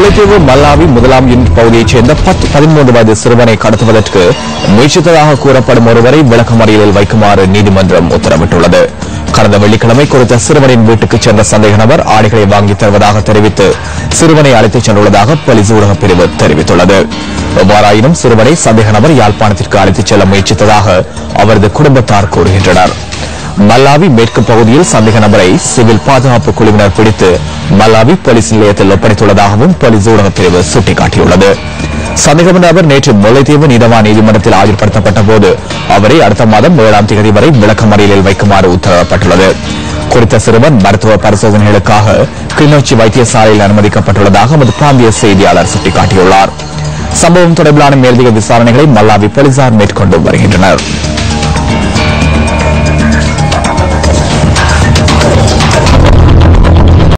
முல்லைத்தீவு மல்லாவி முதலாம் பகுதியைச் சேர்ந்த 13 வயது சிறுவனை கடத்துவதற்கு முயற்சித்ததாக கூறப்படும் ஒருவரை விளக்கமறியலில் வைக்குமாறு நீதிமன்றம் உத்தரவிட்டுள்ளது. கடந்த வெள்ளிக்கிழமை குறித்த சிறுவனின் வீட்டுக்கு சென்ற சந்தேக நபர் ஆடைகளை வாங்கித் தருவதாக தெரிவித்து சிறுவனை அழைத்துச் சென்றுள்ளதாக போலீஸ் ஊடகப் பிரிவு தெரிவித்துள்ளது. எவ்வாறாயினும் சிறுவனை சந்தேக நபர் யாழ்ப்பாணத்திற்கு அழைத்துச் செல்ல முயற்சித்ததாக அவரது குடும்பத்தார் கூறுகின்றனர். மல்லாவி மேற்கு பகுதியில் சந்தேக நபரை சிவில் பாதுகாப்பு குழுவினர் பிடித்து மல்லாவி போலீஸ் நிலையத்தில் ஒப்படைத்துள்ளதாகவும் போலீஸ் ஊடகப் பிரிவு சுட்டிக்காட்டியுள்ளது. சந்தேக நபர் நேற்று முல்லைத்தீவு நீதவான் நீதிமன்றத்தில் ஆஜர்படுத்தப்பட்ட போது அவரை அடுத்த மாதம் 7ஆம் தேதி வரை விளக்கமறியலில் வைக்குமாறு உத்தரவிடப்பட்டுள்ளது. குறித்த சிறுவன் மருத்துவ பரிசோதனைகளுக்காக கிளிநொச்சி வைத்தியசாலையில் அனுமதிக்கப்பட்டுள்ளதாக எமது பிராந்திய செய்தியாளர் சுட்டிக்காட்டியுள்ளார். சம்பவம் தொடர்பிலான மேலதிக விசாரணைகளை மல்லாவி போலீசார் மேற்கொண்டு வருகின்றனர்.